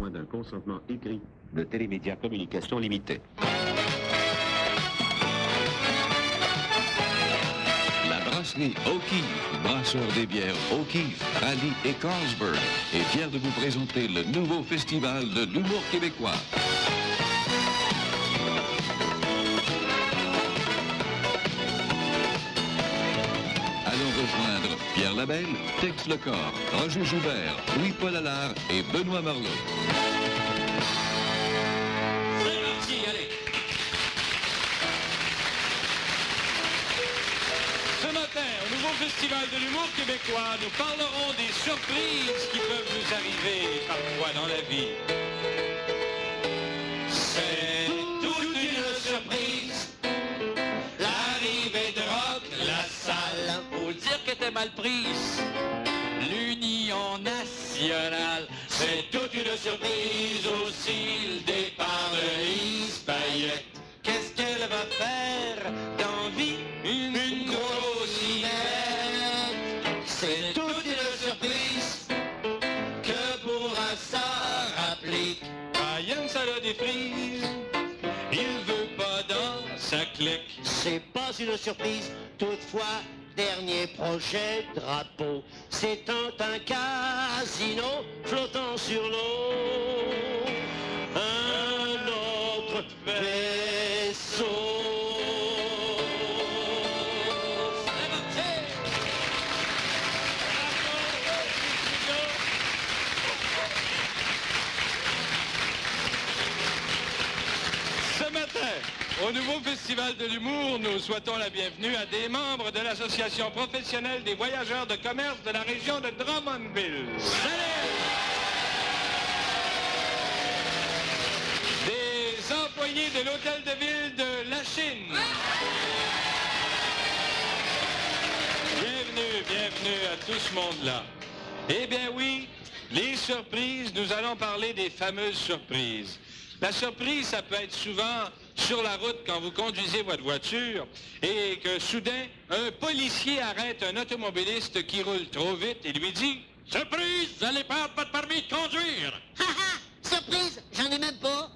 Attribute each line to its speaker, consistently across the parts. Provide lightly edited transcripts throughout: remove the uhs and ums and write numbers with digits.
Speaker 1: point d'un consentement écrit de Télémédia Communication Limitée.
Speaker 2: La brasserie O'Keeffe, brasseur des bières O'Keeffe, Raleigh et Carlsberg, est fière de vous présenter le nouveau festival de l'humour québécois. Allons rejoindre Pierre Labelle, Tex Lecor, Roger Joubert, Louis-Paul Allard et Benoît Marleau.
Speaker 3: C'est parti, allez! Ce matin, au nouveau Festival de l'humour québécois, nous parlerons des surprises qui peuvent nous arriver parfois dans la vie. C'est toute une surprise. L'arrivée de Rock, la salle, faut dire qu'elle était mal prise. L'Union nationale, c'est toute une surprise aussi. Le départ de Lise Payette. Qu'est-ce qu'elle va faire dans vie? Une grosse idée. C'est toute une surprise que pourra s'en rappeler. Yann, ça l'a déprise. Il veut pas dans sa clique.
Speaker 4: C'est pas une surprise, toutefois, dernier projet drapeau. C'est un casino flottant sur l'eau. Un autre vaisseau.
Speaker 3: Ce matin, au nouveau Festival de l'humour, nous souhaitons la bienvenue à des membres de l'Association professionnelle des voyageurs de commerce de la région de Drummondville. Salut! Des employés de l'hôtel de ville de La Chine. Bienvenue à tout ce monde-là. Eh bien oui, les surprises, nous allons parler des fameuses surprises. La surprise, ça peut être souvent sur la route quand vous conduisez votre voiture et que soudain, un policier arrête un automobiliste qui roule trop vite et lui dit « Surprise, vous allez perdre votre permis de conduire! »
Speaker 4: Surprise, j'en ai même pas.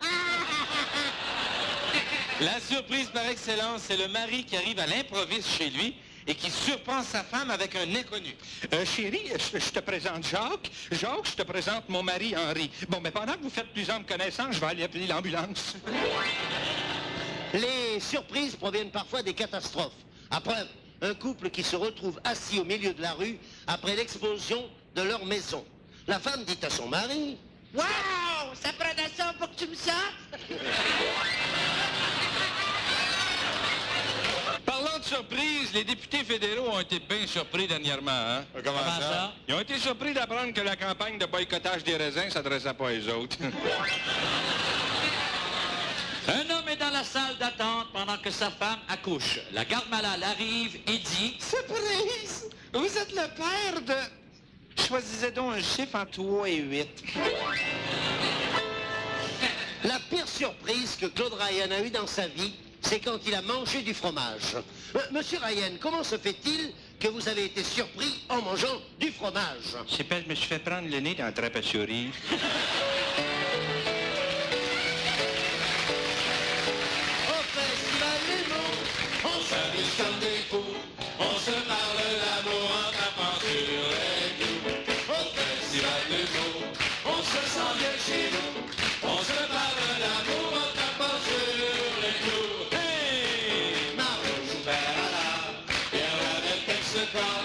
Speaker 5: La surprise par excellence, c'est le mari qui arrive à l'improviste chez lui et qui surprend sa femme avec un inconnu.
Speaker 3: Chérie, je te présente Jacques. Jacques, je te présente mon mari Henri. Bon, mais pendant que vous faites plus ample connaissance, je vais aller appeler l'ambulance.
Speaker 4: Les surprises proviennent parfois des catastrophes. À preuve, un couple qui se retrouve assis au milieu de la rue après l'explosion de leur maison. La femme dit à son mari...
Speaker 6: Wow! Ça prenait ça pour que tu me sortes?
Speaker 3: Parlant de surprise, les députés fédéraux ont été bien surpris dernièrement, hein?
Speaker 5: Comment ça?
Speaker 3: Ils ont été surpris d'apprendre que la campagne de boycottage des raisins s'adressait pas aux autres.
Speaker 7: Un homme est dans la salle d'attente pendant que sa femme accouche. La garde malade arrive et dit...
Speaker 5: Surprise! Vous êtes le père de... Choisissez donc un chiffre entre 3 et 8.
Speaker 4: La pire surprise que Claude Ryan a eue dans sa vie, c'est quand il a mangé du fromage. Monsieur Ryan, comment se fait-il que vous avez été surpris en mangeant du fromage?
Speaker 3: Je sais pas, je me suis fait prendre le nez dans la trappe à souris.
Speaker 4: Au festival des mots, on s'amuse comme des fous, on se parle d'amour en tapant sur les coups. Au festival des mots, on se sent bien chez nous, on se parle d'amour en tapant sur les coups. Hey! Marleau, Joubert, Allard, Pierre Labelle, Tex Lecor,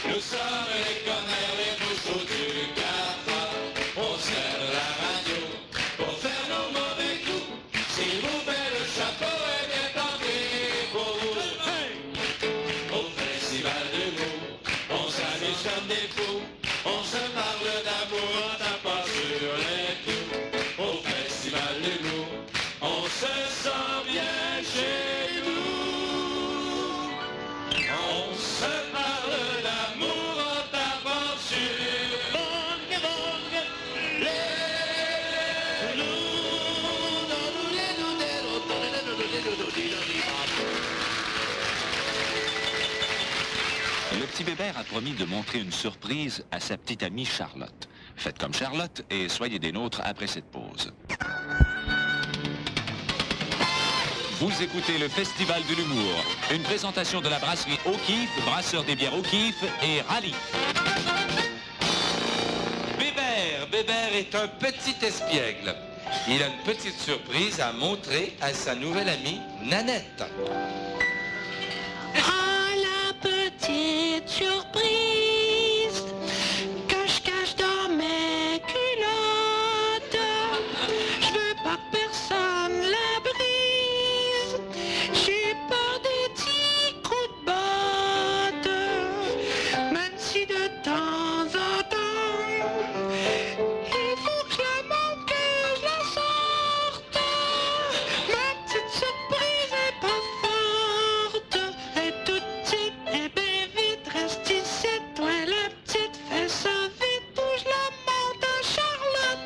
Speaker 4: nous sommes les commères, les bouchons du cafard. On sert la radio pour faire nos mauvais coups. S'il vous plaît, le chapeau est bien tenté pour vous. Hey! Au festival de mots, on s'amuse comme des fous. On se parle d'amour en tapant sur les coups. Au festival de mots, on se sent bien chez nous. On se parle d'amour en tapant sur les
Speaker 8: Le petit Bébert a promis de montrer une surprise à sa petite amie Charlotte.
Speaker 2: Faites comme Charlotte et soyez des nôtres après cette pause. Vous écoutez le Festival de l'humour, une présentation de la brasserie O'Keeffe, brasseur des bières O'Keeffe et Rallye.
Speaker 5: Bébert est un petit espiègle. Il a une petite surprise à montrer à sa nouvelle amie, Nanette.
Speaker 6: Ah, la petite surprise que je cache dans mes culottes. Je veux pas que personne la brise. J'ai peur des petits coups de botte. Même si de temps en temps, il faut que je la montre, que je la sorte. Ma petite surprise est pas forte. Elle est toute petite, et bien vite, reste ici, toi la petite, fais ça vite ou je la monte à Charlotte.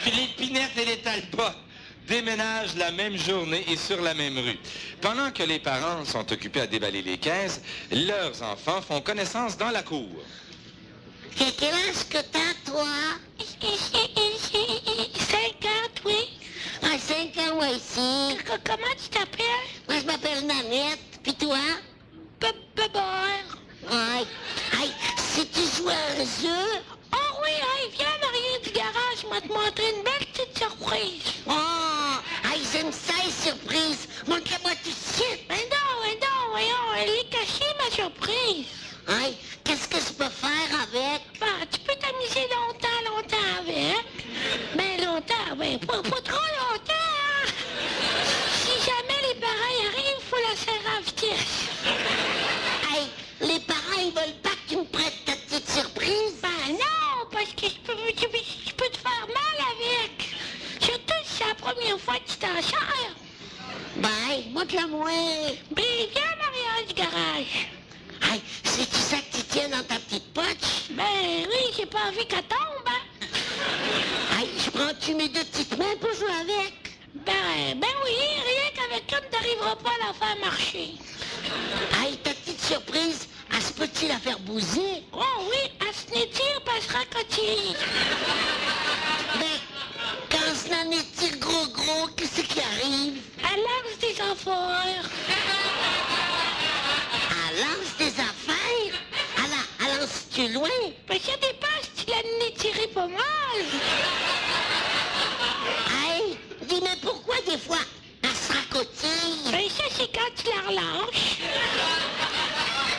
Speaker 5: Philippe Pinette et les Talbot déménagent la même journée et sur la même rue. Pendant que les parents sont occupés à déballer les caisses, leurs enfants font connaissance dans la cour.
Speaker 4: Quel âge que t'as, toi?
Speaker 6: 5 ans, oui.
Speaker 4: Ah, 5 ans, moi aussi.
Speaker 6: Comment tu t'appelles?
Speaker 4: Moi, je m'appelle Nanette. Puis toi?
Speaker 6: Bébert.
Speaker 4: Ouais. Hey, si tu joues à un jeu...
Speaker 6: Oh oui, hey, viens en arrière du garage, je vais te montrer une belle petite surprise.
Speaker 4: Oh! Hey, j'aime ça, les surprises. Montre-moi tout de suite.
Speaker 6: Mais non, voyons, elle est cachée, ma surprise.
Speaker 4: Hey, qu'est-ce que je peux faire avec?
Speaker 6: Bah, tu peux t'amuser longtemps avec. Ben longtemps, ben pas trop longtemps. Hein? Si jamais les parents y arrivent, faut la serrer à vitesse.
Speaker 4: Hey, les parents, ils veulent pas que tu me prêtes ta petite surprise?
Speaker 6: Ben non, parce que je peux te faire mal avec. Surtout si c'est la première fois que tu t'en sers.
Speaker 4: Ben, montre-la-moi.
Speaker 6: Ben viens en arrière du garage.
Speaker 4: Hey, c'est-tu ça que tu tiens dans ta petite poche?
Speaker 6: Ben oui, j'ai pas envie qu'elle tombe, hein.
Speaker 4: Hey, je prends-tu mes deux petites mains pour jouer avec?
Speaker 6: Ben oui, rien qu'avec une, t'arriveras pas à la faire marcher.
Speaker 4: Hey, ta petite surprise, elle se peut-tu la faire bouger?
Speaker 6: Oh oui, elle se n'étire, pas se racotille.
Speaker 4: Ben, quand je n'en étire gros, qu'est-ce qui arrive?
Speaker 6: Elle lance des affaires.
Speaker 4: Elle lance des affaires? Elle lance-tu loin?
Speaker 6: Ben ça dépend si tu l'as étiré pas mal.
Speaker 4: Hey, dis-moi pourquoi des fois elle se racotille?
Speaker 6: Ben ça c'est quand tu la relâches.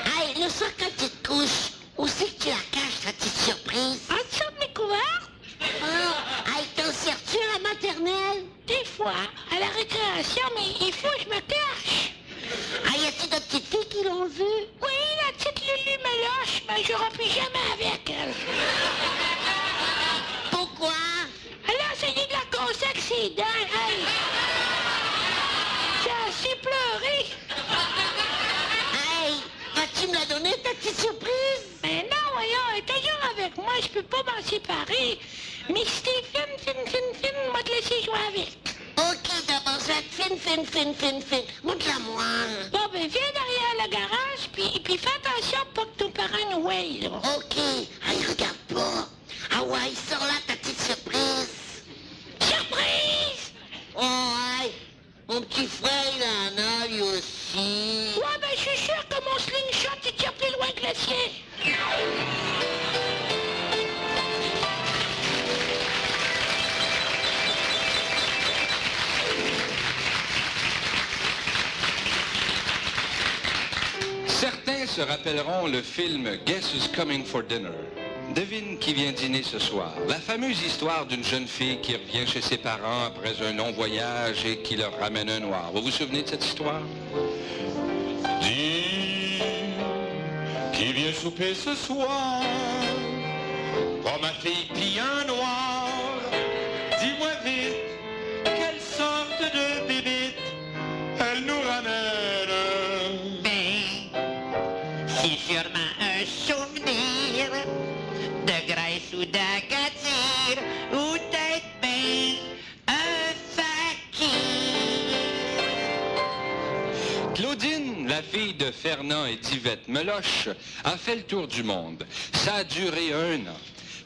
Speaker 4: Hey, le soir quand tu te couches, où c'est que tu la caches, ta petite surprise?
Speaker 6: En dessous de mes couvertes,
Speaker 4: Oh, hey, t'en sers-tu à la maternelle?
Speaker 6: des fois, à la récréation, mais il faut que je me cache.
Speaker 4: Hey, y a-tu d'autres petites filles qui l'ont vu?
Speaker 6: Oui, la petite Lulu me lâche, mais je ne plus jamais avec elle.
Speaker 4: Pourquoi?
Speaker 6: Elle a essayé de la casser avec ses dents, elle. J'ai assez pleuré.
Speaker 4: Hey, vas-tu me la donner, ta petite surprise?
Speaker 6: Mais non, voyons, elle est toujours avec moi, je peux pas m'en séparer. Mais si t'es fine, moi te laisser jouer avec.
Speaker 4: Ok, d'abord, je vais être fine. Montre-la-moi.
Speaker 6: Bon, ben viens derrière le garage, puis fais attention pour que ton parent nous voie, là.
Speaker 4: Ok, hey, regarde pas. Ah ouais, sors là, ta petite surprise.
Speaker 6: Surprise!
Speaker 4: Oh, hey, mon petit frère, il en a, lui aussi.
Speaker 6: Ouais, ben je suis sûr que mon slingshot il tire plus loin que le sien.
Speaker 5: Certains se rappelleront le film Guess Who's Coming for Dinner. Devine qui vient dîner ce soir. La fameuse histoire d'une jeune fille qui revient chez ses parents après un long voyage et qui leur ramène un noir. Vous vous souvenez de cette histoire? Dis, qui vient souper ce soir? Oh, ma fille plie un noir. Dis-moi vite, quelle sorte de bébite elle nous ramène?
Speaker 6: C'est sûrement un souvenir de Grèce ou d'Agadir, ou peut-être bien un
Speaker 2: la fille de Fernand et d'Yvette Meloche, a fait le tour du monde. Ça a duré 1 an.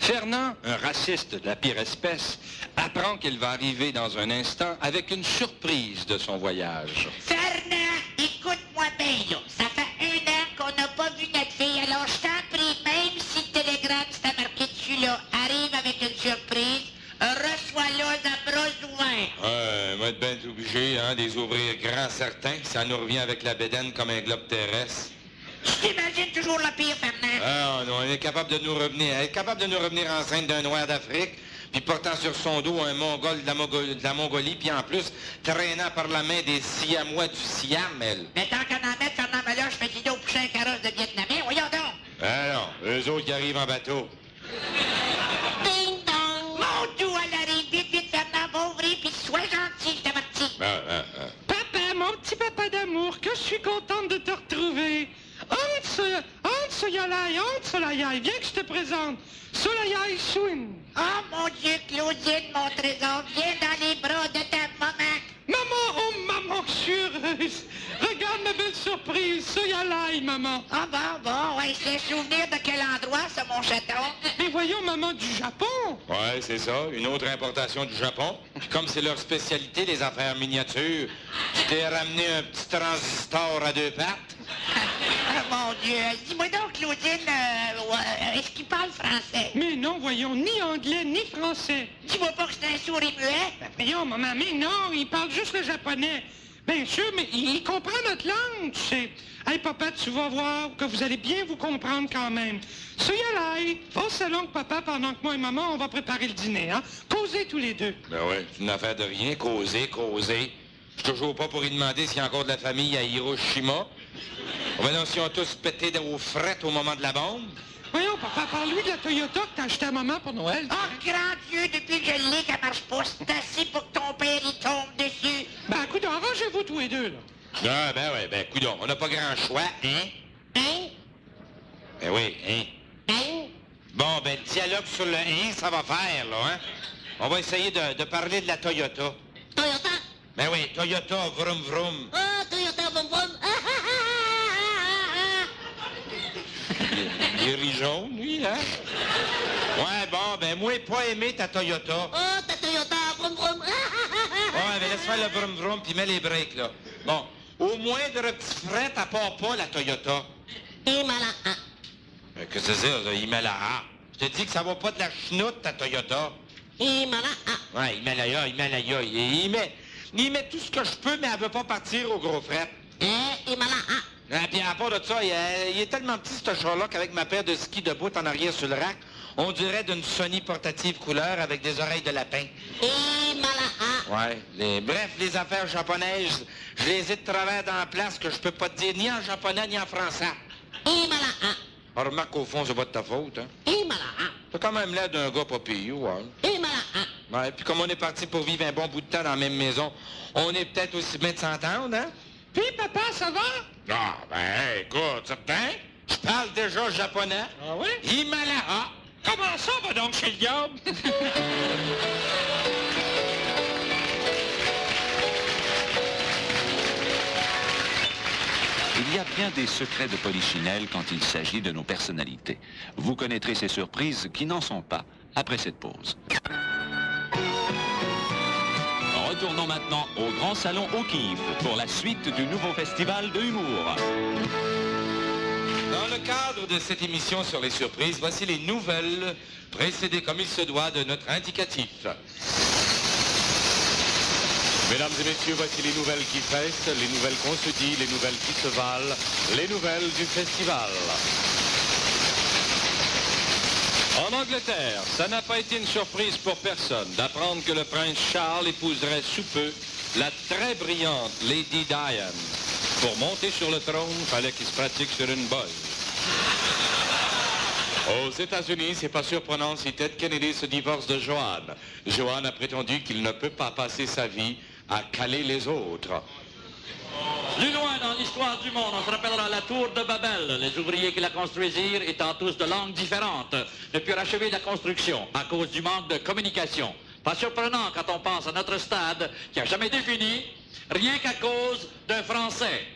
Speaker 2: Fernand, un raciste de la pire espèce, apprend qu'il va arriver dans un instant avec une surprise de son voyage.
Speaker 8: Fernand, écoute-moi bien, là. Ça fait 1 an qu'on n'a pas vu notre fille, alors je t'en prie, même si le télégramme s'est marqué dessus, là, arrive avec une surprise, reçois-la de bras ouverts.
Speaker 5: Ouais, moi, ben obligé, hein, des ouvrir grands certains, ça nous revient avec la bédaine comme un globe terrestre.
Speaker 8: Tu t'imagines toujours le pire, Fernand?
Speaker 5: Ah non, elle est capable de nous revenir enceinte d'un noir d'Afrique, puis portant sur son dos un Mongol de la Mongolie, puis en plus, traînant par la main des Siamois du Siam, elle.
Speaker 8: Mais tant qu'à en mettre, Fernand Meloche fait idée au prochain carrosse de Vietnamiens, voyons donc.
Speaker 5: Ah non, eux autres qui arrivent en bateau.
Speaker 8: Ding dong! Mon Dieu, elle arrive, vite, vite, Fernand, va ouvrir, puis sois gentil, je t'avertis.
Speaker 6: Papa, mon petit papa d'amour, que je suis contente de te retrouver. Hans Soyalai, viens que je te présente. Solayai Swin.
Speaker 8: Oh mon Dieu, Claudine, mon trésor, viens dans les bras de ta maman.
Speaker 6: Maman, oh maman, que je suis heureuse. Regarde ma belle surprise, Soyalai, maman.
Speaker 8: Ah bon, ouais, c'est souvenir de quel endroit, ça, mon chaton?
Speaker 6: Mais voyons, maman, du Japon.
Speaker 5: Ouais, c'est ça, une autre importation du Japon. Puis comme c'est leur spécialité, les affaires miniatures, je t'ai ramené un petit transistor à 2 pattes.
Speaker 8: Ah, mon Dieu, dis-moi donc, Claudine, est-ce qu'il parle français?
Speaker 6: Mais non, voyons, ni anglais, ni français.
Speaker 8: Dis-moi pas que c'est un souris muet?
Speaker 6: Voyons, maman, mais non, il parle juste le japonais. Bien sûr, mais il comprend notre langue, tu sais. Hey, papa, tu vas voir que vous allez bien vous comprendre quand même. Soyalai, va au salon de papa pendant que moi et maman, on va préparer le dîner, hein? Causez tous les deux.
Speaker 5: Ben ouais, c'est une affaire de rien, causer. Je suis toujours pas pour y demander s'il y a encore de la famille à Hiroshima. Ben non, si on tous pété aux frettes au moment de la bombe.
Speaker 6: Voyons, papa, parle-lui de la Toyota que t'as achetée à maman pour Noël.
Speaker 8: Oh, grand Dieu, depuis que je l'ai, qu'elle marche pas. C'est assez pour que ton père, il tombe dessus.
Speaker 6: Ben, écoute, arrangez-vous tous les deux, là.
Speaker 5: Ah, ben ouais, ben coudonc, on n'a pas grand choix, hein?
Speaker 8: Hein?
Speaker 5: Ben oui, hein?
Speaker 8: Hein?
Speaker 5: Bon, ben, le dialogue sur le hein, ça va faire, là, hein? On va essayer de parler de la Toyota.
Speaker 8: Toyota?
Speaker 5: Ben oui, Toyota, vroom vroom.
Speaker 8: Ah, Toyota, boum boum.
Speaker 5: Il rit jaune, lui, hein? Ouais, bon, ben, moi, pas aimé ta Toyota.
Speaker 8: Oh, ta Toyota, boum boum.
Speaker 5: Ouais, mais laisse faire le vroom vroom, puis mets les breaks, là. Bon, au moins de petit fret, à part pas la Toyota.
Speaker 8: Himalaya.
Speaker 5: Qu'est-ce que c'est ça, Himalaya? Je te dis que ça va pas de la chenoute, ta Toyota.
Speaker 8: Himalaya.
Speaker 5: Ouais, Himalaya. Il met tout ce que je peux, mais elle veut pas partir au gros fret.
Speaker 8: Himalaya.
Speaker 5: Ah, puis à part de ça, il est tellement petit, ce char-là, qu'avec ma paire de skis de bout en arrière sur le rack, on dirait d'une Sony portative couleur avec des oreilles de lapin.
Speaker 8: Himalaya.
Speaker 5: Ouais. Bref, les affaires japonaises, je les ai de travers dans la place que je peux pas te dire ni en japonais ni en français.
Speaker 8: Himalaya.
Speaker 5: On remarque qu'au fond, c'est pas de ta faute, hein.
Speaker 8: Himalaya.
Speaker 5: T'as quand même l'air d'un gars pas payé, ouais.
Speaker 8: Himalaya.
Speaker 5: Ouais, puis comme on est parti pour vivre un bon bout de temps dans la même maison, on est peut-être aussi bien de s'entendre, hein?
Speaker 6: Puis, papa, ça va?
Speaker 5: Ah, ben, écoute, certain. Je parle déjà japonais.
Speaker 6: Ah oui?
Speaker 5: Himalaya.
Speaker 6: Comment ça va donc chez le diable?
Speaker 1: Il y a bien des secrets de Polichinelle quand il s'agit de nos personnalités. Vous connaîtrez ces surprises qui n'en sont pas après cette pause. Retournons maintenant au Grand Salon O'Keeffe pour la suite du nouveau festival de humour.
Speaker 5: Dans le cadre de cette émission sur les surprises, voici les nouvelles précédées comme il se doit de notre indicatif. Mesdames et messieurs, voici les nouvelles qui fessent, les nouvelles qu'on se dit, les nouvelles qui se valent, les nouvelles du festival. En Angleterre, ça n'a pas été une surprise pour personne d'apprendre que le prince Charles épouserait sous peu la très brillante Lady Diane. Pour monter sur le trône, il fallait qu'il se pratique sur une bolle. Aux États-Unis, c'est pas surprenant si Ted Kennedy se divorce de Joanne. Joanne a prétendu qu'il ne peut pas passer sa vie à caler les autres.
Speaker 7: Plus loin dans l'histoire du monde, on se rappellera la tour de Babel. Les ouvriers qui la construisirent étant tous de langues différentes ne purent achever la construction à cause du manque de communication. Pas surprenant quand on pense à notre stade qui n'a jamais défini rien qu'à cause d'un Français.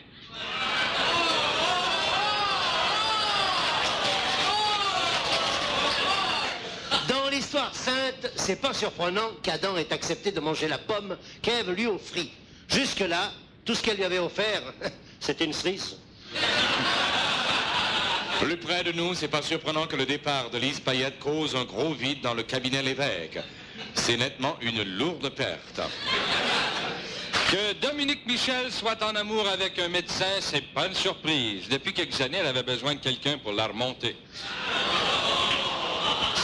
Speaker 9: l'histoire sainte, c'est pas surprenant qu'Adam ait accepté de manger la pomme qu'Ève lui offrit. Jusque-là, tout ce qu'elle lui avait offert, c'était une cerise.
Speaker 5: Plus près de nous, c'est pas surprenant que le départ de Lise Payette cause un gros vide dans le cabinet Lévesque. C'est nettement une lourde perte.
Speaker 2: Que Dominique Michel soit en amour avec un médecin, c'est pas une surprise. Depuis quelques années, elle avait besoin de quelqu'un pour la remonter.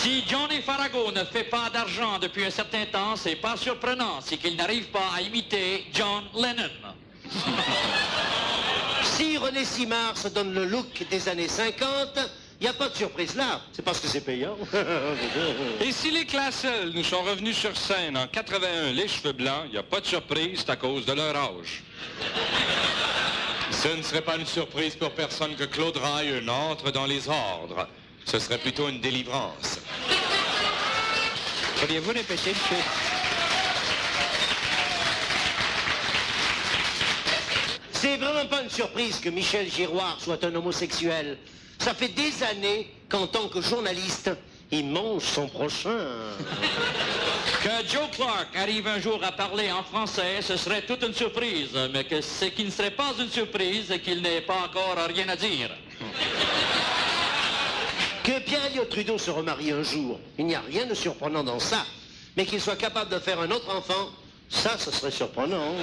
Speaker 7: Si Johnny Farago ne fait pas d'argent depuis un certain temps, c'est pas surprenant. C'est qu'il n'arrive pas à imiter John Lennon.
Speaker 9: Si René Simard se donne le look des années 50, il n'y a pas de surprise là. C'est parce que c'est payant.
Speaker 2: Et si les Classel nous sont revenus sur scène en 81, les cheveux blancs, il n'y a pas de surprise, c'est à cause de leur âge.
Speaker 5: Ce ne serait pas une surprise pour personne que Claude Raille entre dans les ordres. Ce serait plutôt une délivrance.
Speaker 2: Pourriez-vous répéter, monsieur?
Speaker 9: C'est vraiment pas une surprise que Michel Giroir soit un homosexuel. Ça fait des années qu'en tant que journaliste, il mange son prochain.
Speaker 7: Que Joe Clark arrive un jour à parler en français, ce serait toute une surprise. Mais que ce qui ne serait pas une surprise, c'est qu'il n'ait pas encore rien à dire.
Speaker 9: Que Pierre Trudeau se remarie un jour, il n'y a rien de surprenant dans ça. Mais qu'il soit capable de faire un autre enfant, ça, ce serait surprenant.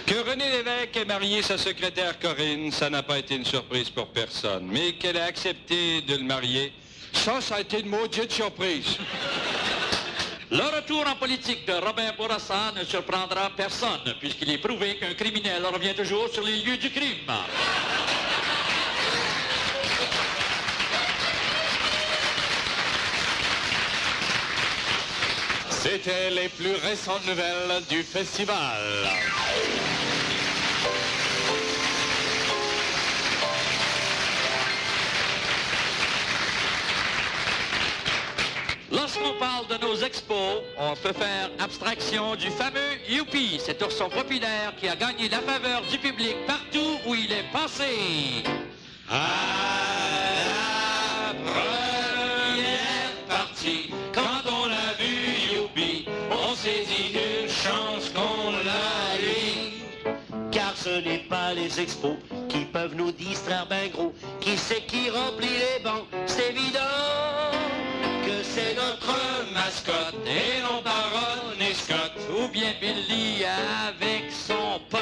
Speaker 2: Que René Lévesque ait marié sa secrétaire Corinne, ça n'a pas été une surprise pour personne. Mais qu'elle ait accepté de le marier, ça a été une maudite surprise.
Speaker 7: Le retour en politique de Robert Bourassa ne surprendra personne, puisqu'il est prouvé qu'un criminel revient toujours sur les lieux du crime.
Speaker 5: C'était les plus récentes nouvelles du festival.
Speaker 7: Lorsqu'on parle de nos expos, on peut faire abstraction du fameux Youpi, cet ourson populaire qui a gagné la faveur du public partout où il est passé.
Speaker 3: À la première partie, quand on a vu Youpi, on s'est dit une chance qu'on l'a eu.
Speaker 9: Car ce n'est pas les expos qui peuvent nous distraire ben gros. Qui c'est qui remplit les bancs? C'est évident que c'est notre
Speaker 3: Mascotte et non pas Ron et Scott.
Speaker 7: Ou bien Billy avec son pote.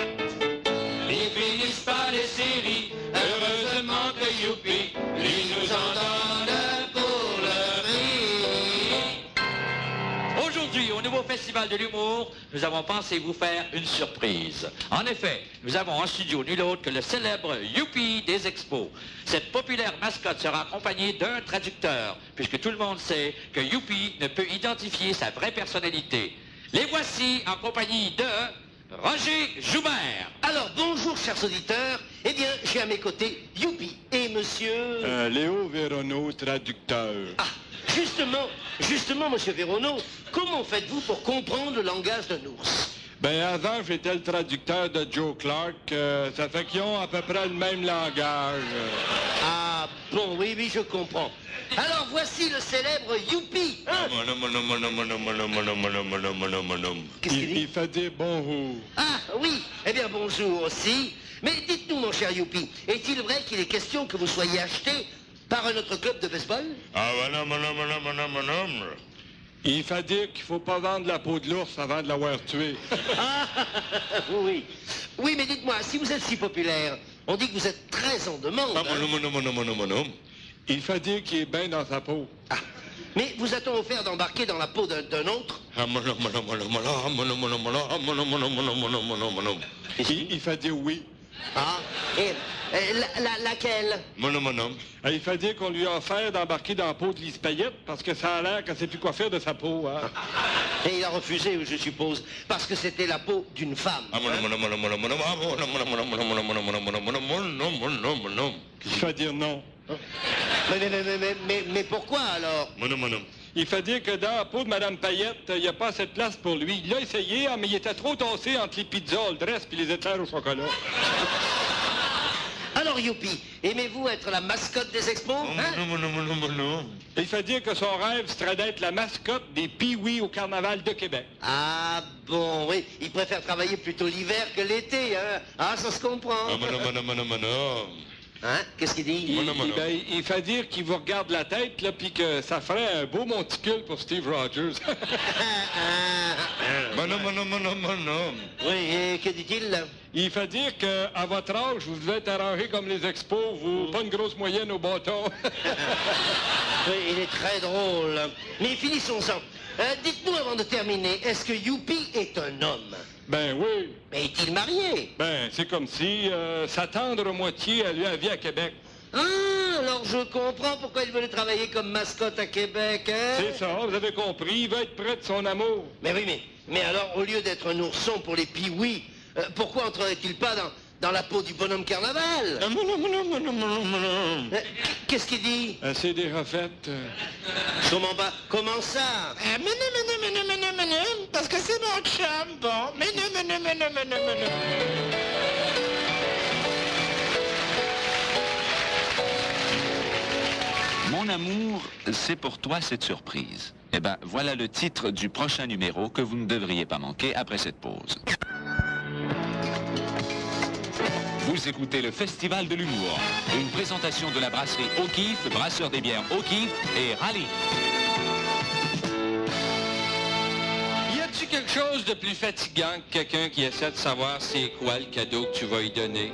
Speaker 3: Ils finissent par les séries, heureusement que Youpi, lui nous en donne pour le prix.
Speaker 7: Aujourd'hui, au nouveau Festival de l'humour, nous avons pensé vous faire une surprise. En effet, nous avons en studio nul autre que le célèbre Youpi des expos. Cette populaire mascotte sera accompagnée d'un traducteur, puisque tout le monde sait que Youpi ne peut identifier sa vraie personnalité. Les voici en compagnie de Roger Joubert.
Speaker 9: Alors, bonjour, chers auditeurs. Eh bien, j'ai à mes côtés Youpi et monsieur...
Speaker 2: Léo Véronneau, traducteur.
Speaker 9: Ah, justement, monsieur Véronneau, comment faites-vous pour comprendre le langage d'un ours?
Speaker 2: Ben avant, j'étais le traducteur de Joe Clark. Ça fait qu'ils ont à peu près le même langage.
Speaker 9: Ah, bon, oui, je comprends. Alors, voici le célèbre Youpi. Hein? Qu'est-ce qu'il dit?
Speaker 2: Il fait dire bonjour.
Speaker 9: Ah, oui. Eh bien, bonjour aussi. Mais dites-nous, mon cher Youpi, est-il vrai qu'il est question que vous soyez acheté par un autre club de baseball?
Speaker 5: Ah, non.
Speaker 2: Il fait dire qu'il faut pas vendre la peau de l'ours avant de l'avoir tué.
Speaker 9: Ah, oui. Oui, mais dites-moi, si vous êtes si populaire, on dit que vous êtes très en demande. Hein?
Speaker 2: Il fait dire qu'il est bien dans sa peau.
Speaker 9: Ah, mais vous a-t-on offert d'embarquer dans la peau d'un autre?
Speaker 2: Il fait dire oui.
Speaker 9: Ah, et laquelle?
Speaker 2: Il fait dire qu'on lui a offert d'embarquer dans la peau de Lise Payette parce que ça a l'air qu'elle sait plus quoi faire de sa peau. Hein?
Speaker 9: Et il a refusé, je suppose, parce que c'était la peau d'une femme.
Speaker 2: Il fait dire non.
Speaker 9: Mais pourquoi alors?
Speaker 2: Il fait dire que dans la peau de Mme Payette, il n'y a pas assez de place pour lui. Il l'a essayé, mais il était trop tassé entre les pizzas, le dress et les éclairs au chocolat.
Speaker 9: Alors, Alors, Youpi, aimez-vous être la mascotte des expos?
Speaker 5: Non.
Speaker 2: Il fait dire que son rêve serait d'être la mascotte des Pee-Wee au Carnaval de Québec.
Speaker 9: Ah bon, oui, il préfère travailler plutôt l'hiver que l'été, hein? Ah, ça se comprend.
Speaker 5: Non.
Speaker 9: Hein? Qu'est-ce qu'il dit?
Speaker 2: Il fait dire qu'il vous regarde la tête, là, puis que ça ferait un beau monticule pour Steve Rogers.
Speaker 5: Non.
Speaker 9: Oui, et que dit-il, là?
Speaker 2: Il fait dire qu'à votre âge, vous devez être arrangé comme les expos, vous, pas une grosse moyenne au bâton.
Speaker 9: Oui, il est très drôle. Mais finissons-en. Dites-nous avant de terminer, est-ce que Youpi est un homme?
Speaker 2: Ben oui.
Speaker 9: Mais est-il marié?
Speaker 2: Ben, c'est comme si sa tendre moitié, elle lui vit à Québec.
Speaker 9: Ah, alors je comprends pourquoi il voulait travailler comme mascotte à Québec, hein?
Speaker 2: C'est ça, vous avez compris, il va être près de son amour.
Speaker 9: Mais oui, mais alors, au lieu d'être un ourson pour les Pee-Wee, pourquoi entrerait-il pas dans la peau du bonhomme carnaval? Qu'est-ce qu'il dit?
Speaker 2: C'est déjà fait.
Speaker 9: Comment pas? Comment ça?
Speaker 6: Parce que c'est mon chum, bon.
Speaker 1: Mon amour, c'est pour toi cette surprise. Eh bien, voilà le titre du prochain numéro que vous ne devriez pas manquer après cette pause. Vous écoutez le Festival de l'humour, une présentation de la brasserie O'Keeffe, brasseur des bières O'Keeffe et Raleigh.
Speaker 2: Y a-tu quelque chose de plus fatigant que quelqu'un qui essaie de savoir c'est quoi le cadeau que tu vas lui donner?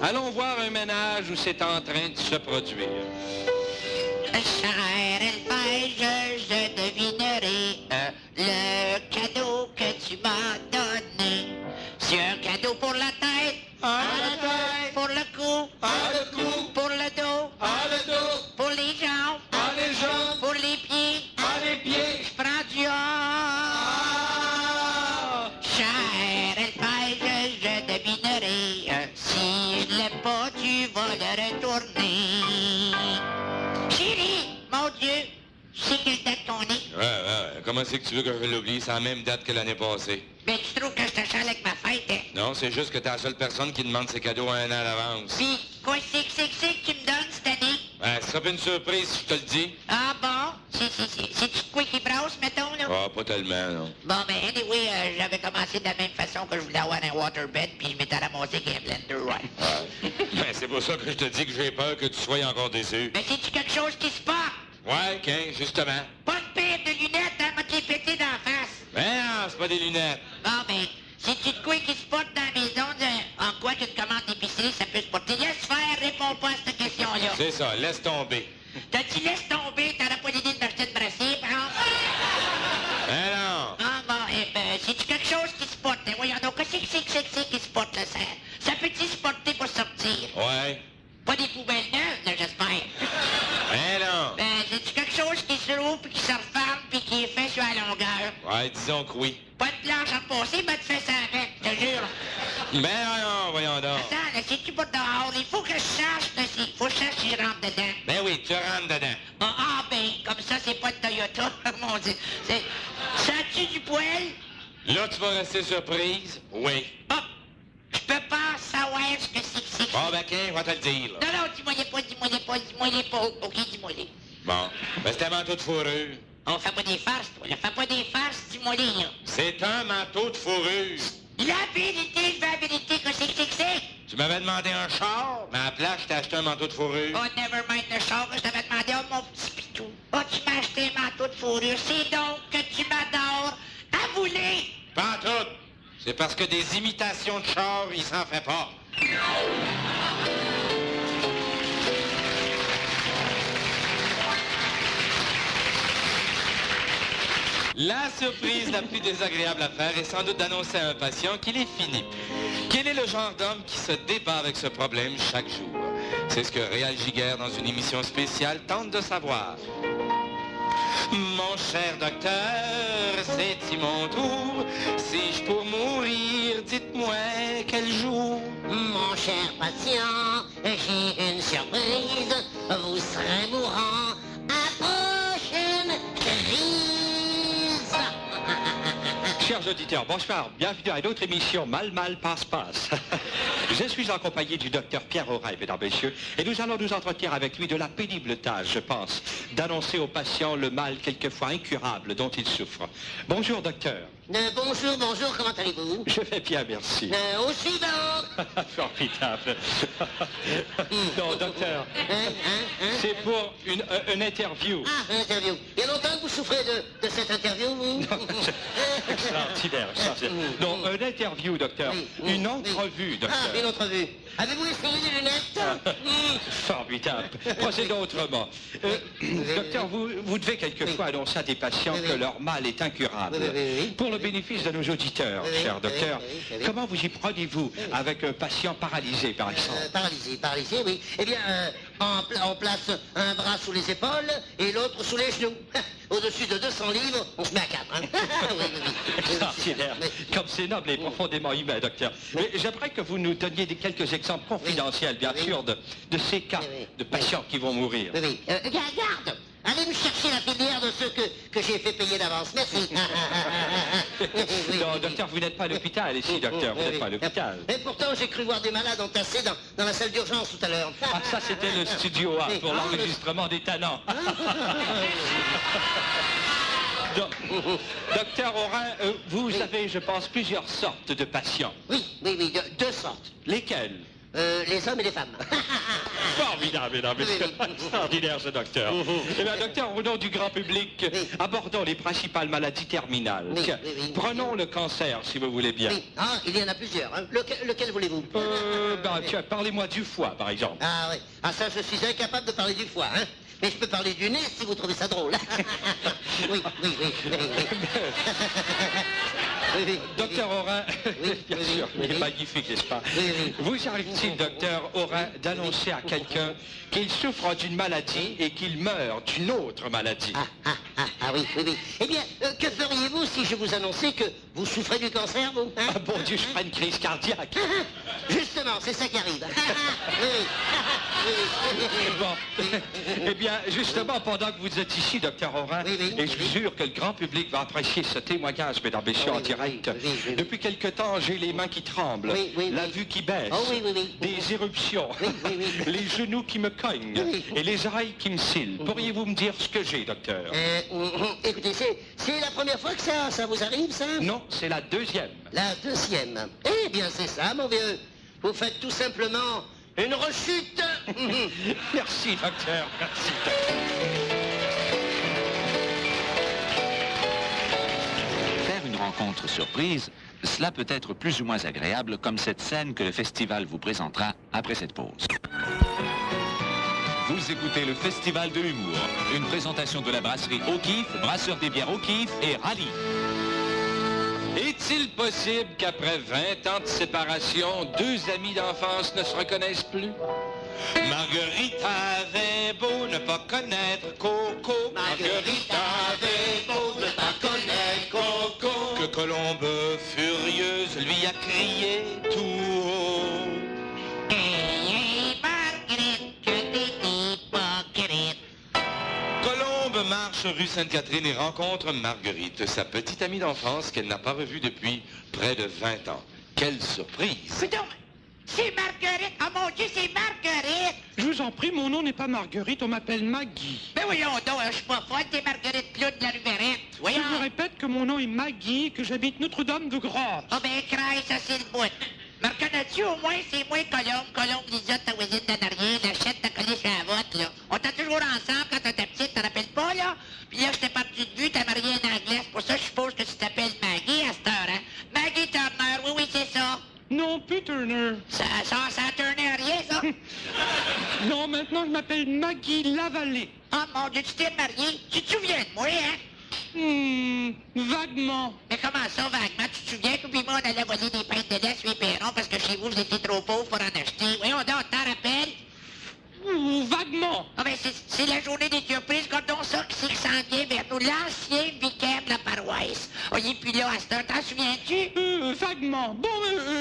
Speaker 2: Allons voir un ménage où c'est en train de se produire.
Speaker 8: Cher élevage, je devinerai le cadeau que tu m'as donné. C'est un cadeau pour la tête, pour le cou, pour le dos, pour les jambes, pour les pieds, je prends du or. Cher élevage, je devinerai si je l'aime pas, tu vas le retourner. Chérie, mon Dieu, tu sais quelle date qu'on est?
Speaker 5: Ouais. Comment c'est que tu veux que je l'oublie? C'est la même date que l'année passée.
Speaker 8: Ben, tu trouves que je te chale avec ma fête, hein?
Speaker 5: Non, c'est juste que t'es la seule personne qui demande ses cadeaux un an à l'avance.
Speaker 8: Pis, quoi c'est que tu me donnes cette année?
Speaker 5: Ouais, ce sera pas une surprise si je te le dis.
Speaker 8: Ah bon? C'est-tu de quoi qui brasse, mettons, là?
Speaker 5: Ah, pas tellement, non.
Speaker 8: Bon, ben, anyway, j'avais commencé de la même façon que je voulais avoir un waterbed, puis je m'étais ramassé avec un blender, ouais.
Speaker 5: Ben, c'est pour ça que je te dis que j'ai peur que tu sois encore déçu.
Speaker 8: Mais c'est-tu quelque chose qui se passe?
Speaker 5: Ouais, justement.
Speaker 8: Pas de paire de lunettes, hein, m'a pété d'en face.
Speaker 5: Ben non, c'est pas des lunettes.
Speaker 8: Bon, ben, c'est-tu de quoi qui se porte dans la maison? En quoi qu'une commande d'épicerie, ça peut se porter? Laisse faire, réponds pas à cette question-là.
Speaker 5: C'est ça, laisse tomber.
Speaker 8: T'as dit laisse tomber, t'auras pas l'idée de m'acheter de brassier, par exemple?
Speaker 5: Ben non.
Speaker 8: Ah bon, eh ben, c'est-tu quelque chose qui se porte? Voyons donc, qu'est-ce que c'est qui se porte, là? Ça peut-il se porter pour sortir?
Speaker 5: Ouais.
Speaker 8: Pas des poubelles neuves, là, j'espère.
Speaker 5: Ben non.
Speaker 8: Ben, c'est-tu quelque chose qui se roule, puis qui se referme, puis qui est fait sur la longueur?
Speaker 5: Ouais, disons que oui.
Speaker 8: Pas de planche à repasser, ben, tu fais ça avec, je te jure.
Speaker 5: Ben non, voyons donc.
Speaker 8: Attends, là, c'est-tu pas dehors? Il faut que je sache, là, il faut que je sache si je rentre dedans.
Speaker 5: Ben oui, tu rentres dedans.
Speaker 8: Ben, comme ça, c'est pas de Toyota, mon Dieu. Ça a-tu du poil?
Speaker 5: Là, tu vas rester surprise? Oui.
Speaker 8: Ah! Je peux pas savoir ce que c'est.
Speaker 5: Bon, ben, je vais te le dire, là.
Speaker 8: Non, dis-moi les pas. Ok, dis-moi les.
Speaker 5: Bon, ben, c'est un manteau de fourrure.
Speaker 8: On fait pas des farces, toi. On fait pas des farces, dis-moi les, là.
Speaker 5: C'est un manteau de fourrure.
Speaker 8: La vérité, qu'est-ce que c'est?
Speaker 5: Tu m'avais demandé un char, mais à la place, je t'ai acheté un manteau de fourrure.
Speaker 8: Oh, never mind le char, je t'avais demandé, oh, mon petit pitou. Oh, tu m'as acheté un manteau de fourrure. C'est donc que tu m'adores. Avoue-les.
Speaker 5: Pas en tout. C'est parce que des imitations de char, il s'en fait pas.
Speaker 2: La surprise la plus désagréable à faire est sans doute d'annoncer à un patient qu'il est fini. Quel est le genre d'homme qui se débat avec ce problème chaque jour? C'est ce que Réal Giguère, dans une émission spéciale, tente de savoir. Mon cher docteur, c'est mon tour. Si-je pour mourir, dites-moi quel jour?
Speaker 8: Mon cher patient, j'ai une surprise. Vous serez mourant à prochaine crise.
Speaker 2: Chers auditeurs, bonsoir. Bienvenue à une autre émission Mal, passe. Je suis en compagnie du docteur Pierre Aurin, mesdames, messieurs, et nous allons nous entretenir avec lui de la pénible tâche, je pense, d'annoncer aux patients le mal quelquefois incurable dont ils souffrent. Bonjour, docteur.
Speaker 9: Bonjour, comment allez-vous?
Speaker 2: Je vais bien, merci.
Speaker 9: Au suivant.
Speaker 2: Formidable. Non, docteur, c'est pour une interview.
Speaker 9: Ah, une interview. Il y a longtemps que vous souffrez de cette interview, vous?
Speaker 2: Extraordinaire. Non, une interview, docteur.
Speaker 9: Oui,
Speaker 2: une entrevue, docteur.
Speaker 9: Ah, une entrevue. Avez-vous essayé les lunettes?
Speaker 2: Formidable. Procédons autrement. Docteur, vous devez quelquefois annoncer à des patients que leur mal est incurable. Pour le bénéfice de nos auditeurs, cher docteur, comment vous y prenez-vous avec un patient paralysé, par exemple?
Speaker 9: Paralysé, oui. Eh bien, on place un bras sous les épaules et l'autre sous les genoux. Au-dessus de 200 livres, on se met à 4. Hein?
Speaker 2: Extraordinaire. Comme c'est noble et profondément humain, docteur. Mais j'aimerais que vous nous donniez quelques exemples confidentiels, bien sûr, de ces cas de patients qui vont mourir.
Speaker 9: Garde! Allez me chercher la filière de ceux que j'ai fait payer d'avance. Merci.
Speaker 2: Non, docteur, vous n'êtes pas à l'hôpital ici, docteur. Vous n'êtes pas à l'hôpital.
Speaker 9: Et pourtant, j'ai cru voir des malades entassés dans la salle d'urgence tout à l'heure.
Speaker 2: Ah, ça, c'était le studio A pour l'enregistrement des talents. Docteur Aurin, vous avez, je pense, plusieurs sortes de patients.
Speaker 9: Oui, deux sortes.
Speaker 2: Lesquelles?
Speaker 9: Les hommes et les femmes.
Speaker 2: Formidable, mesdames, messieurs. Extraordinaire, ce docteur. Eh bien, docteur, au nom du grand public, abordons les principales maladies terminales. Prenons le cancer, si vous voulez bien.
Speaker 9: Oui, il y en a plusieurs. Hein. Lequel voulez-vous?
Speaker 2: Tiens, parlez-moi du foie, par exemple.
Speaker 9: Ah oui. Ah ça, je suis incapable de parler du foie, hein. Mais je peux parler du nez si vous trouvez ça drôle. Oui.
Speaker 2: Docteur Aurin, bien sûr, il est magnifique, n'est-ce pas? Vous arrive-t-il, docteur Aurin, d'annoncer à quelqu'un qu'il souffre d'une maladie et qu'il meurt d'une autre maladie?
Speaker 9: Oui. Eh bien, que feriez-vous si je vous annonçais que vous souffrez du cancer, vous? Hein?
Speaker 2: Ah, bon Dieu, je ferais une crise cardiaque.
Speaker 9: Justement, c'est ça qui arrive.
Speaker 2: Bon. Eh bien, justement, pendant que vous êtes ici, docteur Aurin, et je vous jure que le grand public va apprécier ce témoignage, mesdames et messieurs, en direct. Depuis quelque temps, j'ai les mains qui tremblent, la vue qui baisse, des éruptions, les genoux qui me cognent et les oreilles qui me cillent. Pourriez-vous me dire ce que j'ai, docteur?
Speaker 9: Écoutez, c'est la première fois que ça vous arrive, ça?
Speaker 2: Non, c'est la deuxième.
Speaker 9: La deuxième. Eh bien, c'est ça, mon vieux. Vous faites tout simplement une rechute.
Speaker 2: Merci, docteur. Merci,
Speaker 1: Faire une rencontre surprise, cela peut être plus ou moins agréable, comme cette scène que le festival vous présentera après cette pause. Vous écoutez le Festival de l'humour, une présentation de la brasserie O'Keeffe, brasseur des bières O'Keeffe et Rallye.
Speaker 2: Est-il possible qu'après 20 ans de séparation, deux amis d'enfance ne se reconnaissent plus?
Speaker 5: Marguerite avait beau ne pas connaître Coco.
Speaker 9: Marguerite avait beau ne pas connaître Coco.
Speaker 5: Que Colombe, furieuse, lui a crié tout haut.
Speaker 8: Marguerite, que t'es hypocrite.
Speaker 5: Colombe marche rue Sainte-Catherine et rencontre Marguerite, sa petite amie d'enfance qu'elle n'a pas revue depuis près de 20 ans. Quelle surprise!
Speaker 8: Coudonc, c'est Marguerite! Oh mon Dieu, c'est Marguerite!
Speaker 10: Je vous en prie, mon nom n'est pas Marguerite, on m'appelle Maggie.
Speaker 8: Ben voyons donc, je suis pas folle, t'es Marguerite Claude de la Ruberette. Voyons.
Speaker 10: Je vous répète que mon nom est Maggie et que j'habite Notre-Dame-de-Grâce.
Speaker 8: Oh ben, craille, ça c'est le bout. Me reconnais-tu au moins, c'est moi Colombe Lisotte, ta voisine d'en arrière, la chatte t'as collé sur la vote, là. On était toujours ensemble quand t'étais petite, t'en rappelles pas, là? Puis là, j'étais parti de vue, t'as marié en anglais, c'est pour ça que je suppose que tu t'appelles Maggie à cette heure, hein? Maggie Turner, oui, c'est ça.
Speaker 10: Non, plus Turner.
Speaker 8: Ça Turner rien, ça?
Speaker 10: Non, maintenant je m'appelle Maggie Lavallée.
Speaker 8: Oh mon Dieu, tu t'es marié? Tu te souviens de moi, hein?
Speaker 10: Vaguement.
Speaker 8: Mais comment ça, vaguement? Tu te souviens que puis moi, on allait voler des pintes de lait sur les perrons parce que chez vous, vous étiez trop pauvres pour en acheter? Voyons donc, t'en rappelles?
Speaker 10: Vaguement.
Speaker 8: Ah ben, c'est la journée des surprises, comme donc ça qui s'en vient vers nous, l'ancien vicaire de la paroisse. Oh, il est plus là à cette heure, t'en souviens-tu?
Speaker 10: Vaguement. Bon,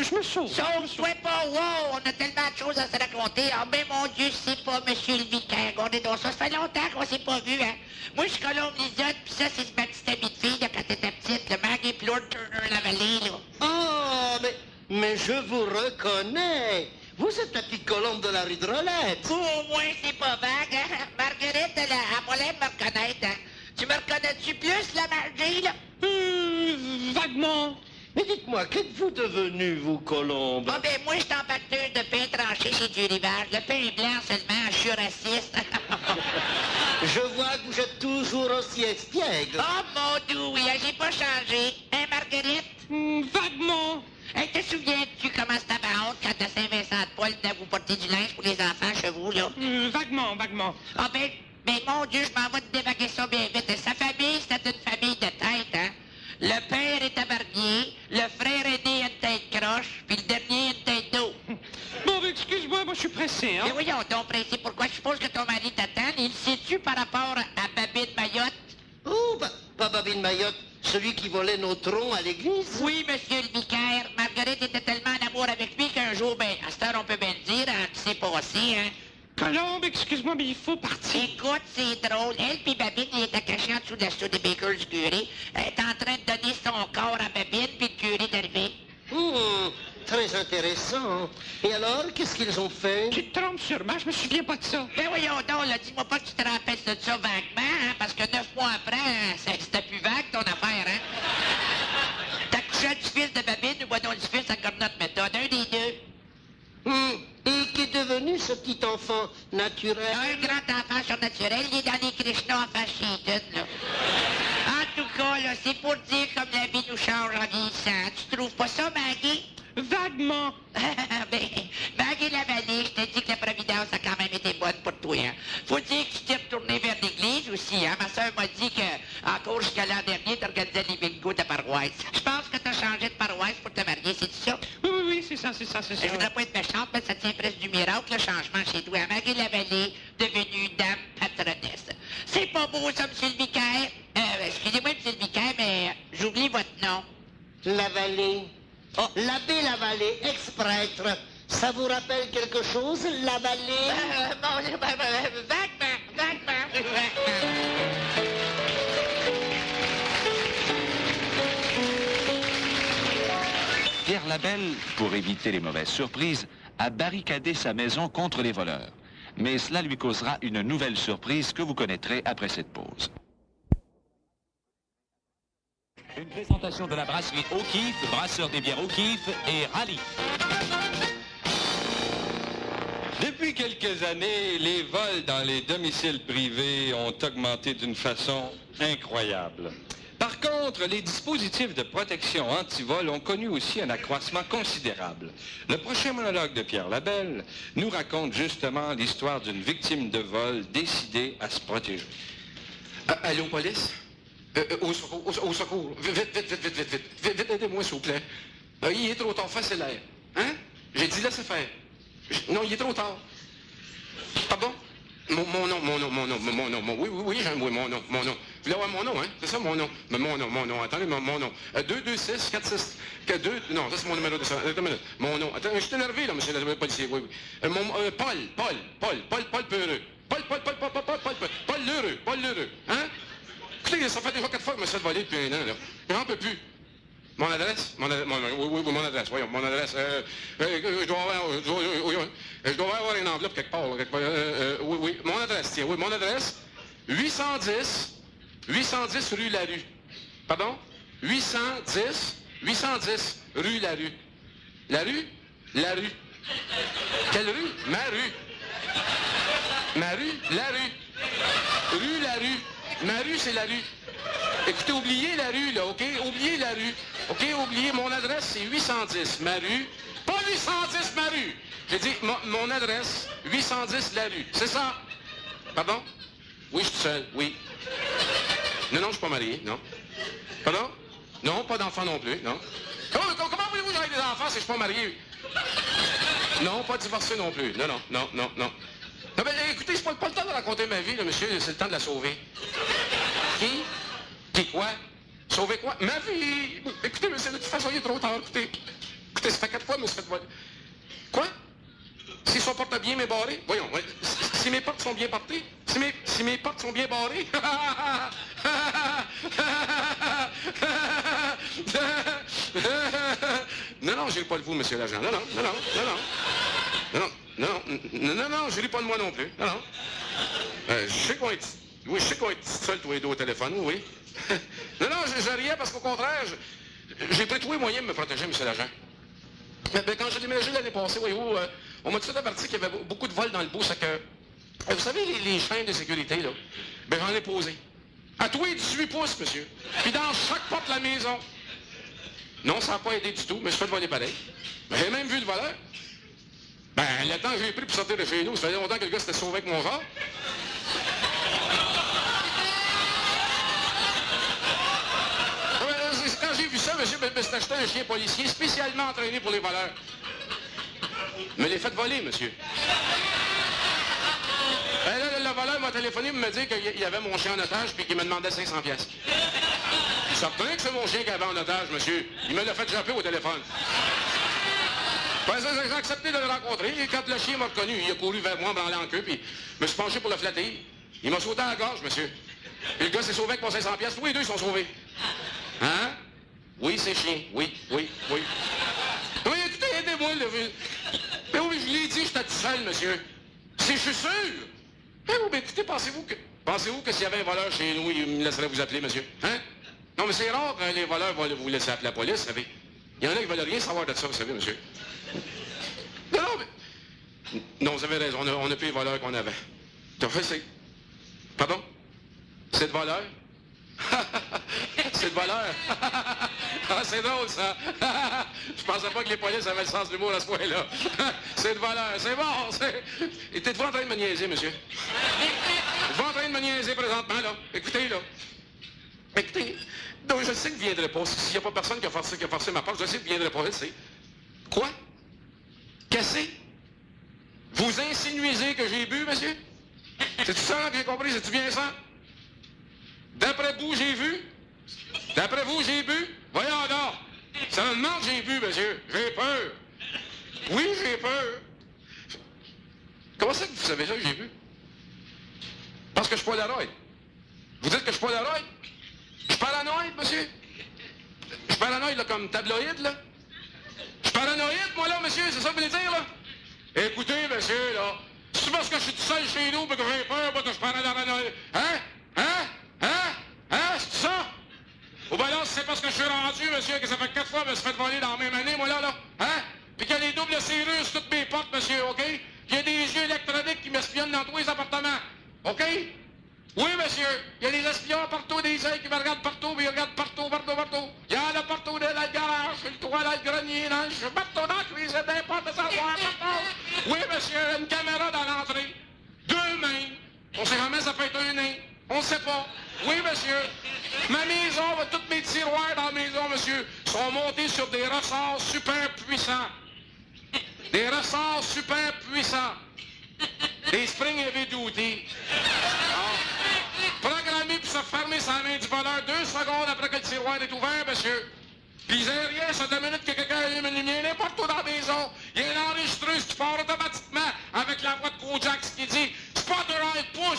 Speaker 10: je me sauve.
Speaker 8: Sauve-toi pas, wow! On a tellement de choses à se raconter. Ah ben, mon Dieu, c'est pas monsieur le vicaire. Regardez donc ça, ça fait longtemps qu'on s'est pas vu, hein? Moi, je suis Colombe Lisotte, puis ça, c'est ma petite amie de fille, là, quand t'étais petite, le Maggie Lord Turner.
Speaker 9: je vous reconnais. Vous êtes la petite colombe de la rue de Rolette.
Speaker 8: Au moins, c'est pas vague, hein? Marguerite, elle a pas l'air de me reconnaître, hein? Tu me reconnais-tu plus, la Margie, là?
Speaker 10: Vaguement.
Speaker 9: Mais dites-moi, qu'êtes-vous devenu, vous, colombe?
Speaker 8: Ah ben, moi, je suis empaqueteuse de pain tranché chez du rivage. Le pain est blanc seulement, je suis raciste.
Speaker 9: Je vois que vous êtes toujours aussi espiègle.
Speaker 8: Oh, mon doux, oui, j'ai pas changé. Hein, Marguerite?
Speaker 10: Vaguement.
Speaker 8: Hey, te souviens-tu comment c'était ma honte quand à Saint-Vincent-de-Paul, de vous porter du linge pour les enfants chez vous, là?
Speaker 10: Vaguement, vaguement.
Speaker 8: Ah ben, mon Dieu, je m'en vais te dévaguer ça bien vite. Sa famille, c'était une famille de tête, hein? Le père était barbier, le frère aîné a une tête croche, puis le dernier a une tête d'eau.
Speaker 10: Bon, excuse-moi, moi je suis pressé, hein.
Speaker 8: Mais voyons donc, pressé, pourquoi je suppose que ton mari t'attend? Il sait-tu par rapport à Babine Mayotte?
Speaker 9: Oh, pas Babine Mayotte, celui qui volait nos troncs à l'église?
Speaker 8: Oui, monsieur le vicaire. Marguerite était tellement en amour avec lui qu'un jour, ben, à cette heure, on peut bien le dire, hein, qui s'est passé, hein?
Speaker 10: Colombe, excuse-moi, mais il faut partir.
Speaker 8: Écoute, c'est drôle. Elle puis Babine, il était caché en dessous de la soude des Bakers du curé. Elle est en train de donner son corps à Babine, puis le curé est arrivé.
Speaker 9: Très intéressant. Et alors, qu'est-ce qu'ils ont fait?
Speaker 10: Tu te trompes sûrement, je me souviens pas de ça.
Speaker 8: Ben voyons donc, là, dis-moi pas que tu te rappelles de ça vaguement, hein, parce que 9 mois après, hein, c'était plus vague, ton affaire, hein? T'as couché du fils de Babine ou moi donc du fils à comme notre méthode, un des deux.
Speaker 9: Et qu'est devenu ce petit enfant naturel?
Speaker 8: Un grand enfant surnaturel, il est dans les Krishna en Fashion, là. En tout cas, là, c'est pour dire comme la vie nous change en vieillissant. Tu trouves pas ça, Maggie?
Speaker 10: Vaguement.
Speaker 8: Ben, Maggie Lavallée, je t'ai dit que la Providence a quand même été bonne pour toi, hein. Faut dire que tu t'es retourné vers l'église aussi, hein. Ma soeur m'a dit que, encore jusqu'à l'an dernier, t'organisais des bingos de paroisse. Je pense que t'as changé de paroisse pour te marier, c'est ça?
Speaker 10: Oui, c'est ça.
Speaker 8: Je voudrais pas être méchante, mais ça tient presque du miracle, le changement chez toi. Maggie Lavallée, devenue dame patronesse. C'est pas beau, ça, monsieur le vicaire? Excusez-moi, monsieur le vicaire, mais j'oublie votre nom.
Speaker 9: Lavallée.
Speaker 8: Oh.
Speaker 9: L'abbé Lavallée, ex-prêtre. Ça vous rappelle quelque chose, Lavallée?
Speaker 8: Vaguement.
Speaker 1: Pierre Labelle, pour éviter les mauvaises surprises, a barricadé sa maison contre les voleurs. Mais cela lui causera une nouvelle surprise que vous connaîtrez après cette pause. Une présentation de la brasserie O'Keeffe, brasseur des bières O'Keeffe et Rallye.
Speaker 2: Depuis quelques années, les vols dans les domiciles privés ont augmenté d'une façon incroyable. Par contre, les dispositifs de protection anti-vol ont connu aussi un accroissement considérable. Le prochain monologue de Pierre Labelle nous raconte justement l'histoire d'une victime de vol décidée à se protéger.
Speaker 5: Allô, police? Au secours. Vite, aidez-moi, s'il vous plaît. Il est trop tard, facile-l'air. Hein? J'ai dit laissez faire. Non, il est trop tard. Pardon? Mon nom. Oui, mon nom. Vous voulez avoir mon nom, hein? C'est ça, mon nom. Mais mon nom. Attendez, mon nom. 226 46 2. Non, ça, c'est mon numéro de ça. Attends une minute. Mon nom. Attends, je suis énervé, là, monsieur le policier. Oui. Paul Peureux. Paul Lheureux. Hein? Écoutez, ça fait déjà 4 fois que je me suis fait voler depuis un an, là. J'en peux plus. Mon adresse? Mon adresse. Voyons, mon adresse. Je dois avoir une enveloppe quelque part. Oui. Mon adresse, tiens. Oui, mon adresse. 810 rue Larue. Pardon? 810 rue Larue. Larue? Larue. Quelle rue? Ma rue. Ma rue? La rue. Rue Larue. Ma rue, c'est la rue. Écoutez, oubliez la rue, là, OK? Oubliez la rue. OK, oubliez. Mon adresse, c'est 810 ma rue. Pas 810 ma rue. J'ai dit, mon adresse, 810 la rue. C'est ça? Pardon? Oui, je suis seul, oui. Non, je suis pas marié, non. Pardon? Non, pas d'enfant non plus, non. Comment voulez-vous que j'aille des enfants si je suis pas marié? Non, pas divorcé non plus. Non. Non, ben, écoutez, c'est pas le temps de raconter ma vie, là, monsieur. C'est le temps de la sauver. Qui quoi? Sauver quoi? Ma vie! Écoutez, monsieur, de toute façon, il est trop tard. Écoutez, ça fait 4 fois que je me suis fait voler. Quoi? Si son porte bien m'est barré? Voyons, ouais. Si mes portes sont bien portées? Si mes portes sont bien barrées? Non, non, je ris pas de vous, monsieur l'agent. Non, je ris pas de moi non plus. Non. Je sais qu'on est... Oui, je sais qu'on est seuls tous les deux au téléphone, oui. non, je riais parce qu'au contraire, j'ai pris tous les moyens de me protéger, monsieur l'agent. Mais quand j'ai déménagé l'année passée, voyez-vous, on m'a tout de suite averti qu'il y avait beaucoup de vols dans le bout, c'est que... vous savez, les chaînes de sécurité, là, ben j'en ai posé. À tous les 18 pouces, monsieur. Puis dans chaque porte de la maison. Non, ça n'a pas aidé du tout, mais je fais de voler pareil. J'ai même vu le voleur. Ben, le temps que j'ai pris pour sortir de chez nous, ça faisait longtemps que le gars s'était sauvé avec mon genre. Quand j'ai vu ça, monsieur, c'est acheté un chien policier spécialement entraîné pour les voleurs. Mais les faites voler, monsieur. Ben là, le voleur m'a téléphoné pour me dire qu'il y avait mon chien en otage puis qu'il me demandait 500 pièces. Certain que c'est mon chien qui avait en otage, monsieur. Il me l'a fait japper au téléphone. Ben, j'ai accepté de le rencontrer. Et quand le chien m'a reconnu, il a couru vers moi, branlant en queue, puis je me suis penché pour le flatter. Il m'a sauté à la gorge, monsieur. Et le gars s'est sauvé avec mon 500 pièces. Tous les deux sont sauvés. Hein? Oui, c'est chien. Oui. Oui, écoutez, aidez-moi, là. Mais oui, je l'ai dit, j'étais tout seul, monsieur. Je suis sûr. Mais oui, mais écoutez, pensez-vous que s'il y avait un voleur chez nous, il me laisserait vous appeler, monsieur? Hein? Non, mais c'est rare que les voleurs vont vous laisser appeler la police, vous savez. Il y en a qui veulent rien savoir de ça, vous savez, monsieur. Non, mais... Non, vous avez raison, on a plus les voleurs qu'on avait. T'as fait, c'est... Pardon? C'est de voleur? C'est de voleur? Ah, c'est drôle, ça. Je pensais pas que les polices avaient le sens de l'humour à ce point-là. C'est de voleur, c'est bon, Et t'es-vous en train de me niaiser, monsieur? Êtes-vous en train de me niaiser présentement, là? Écoutez, là. Écoutez, donc je sais que vous ne viendrez pas. S'il n'y a pas personne qui a forcé ma porte, je sais que vous ne viendrez pas. C'est... Quoi? Cassé? Vous insinuez que j'ai bu, monsieur? C'est-tu ça, bien compris? C'est-tu bien ça? D'après vous, j'ai vu? D'après vous, j'ai bu? Voyons donc! Ça me demande j'ai bu, monsieur. J'ai peur. Oui, j'ai peur. Comment ça que vous savez ça que j'ai bu? Parce que je suis Polaroid. Vous dites que je suis Polaroid? Je suis paranoïde, monsieur. Je suis paranoïde, là, comme tabloïd, là. Je suis paranoïde, moi, là, monsieur, c'est ça que vous voulez dire, là? Écoutez, monsieur, là, c'est parce que je suis tout seul chez nous, que j'ai peur, que je suis paranoïde. C'est ça? Ou bien là, c'est parce que je suis rendu, monsieur, que ça fait 4 fois que je me suis fait voler dans la même année, moi, là. Hein? Puis qu'il y a les doubles serrures sur toutes mes portes, monsieur, OK? Puis il y a des yeux électroniques qui m'espionnent dans tous les appartements. OK? Oui, monsieur. Il y a des espions partout, des yeux qui me regardent partout, puis ils regardent partout. Il y en a partout dans le garage, sur le toit, dans le grenier, dans le partout, dans la cuisine, n'importe quoi, partout. Oui, monsieur, une caméra dans l'entrée. 2 mains. On sait jamais ça peut être un nez. On ne sait pas. Oui, monsieur. Ma maison, tous mes tiroirs dans la maison, monsieur, sont montés sur des ressorts super puissants. Des ressorts super puissants. Des Spring Heavy Duty. Programmés pour se fermer sa main du voleur 2 secondes après que le tiroir est ouvert, monsieur. Puis rien, ça 2 minutes que quelqu'un allume une lumière n'importe où dans la maison. Il y a une enregistreuse qui part automatiquement avec la voix de Kojak qui dit « Spot or else, push!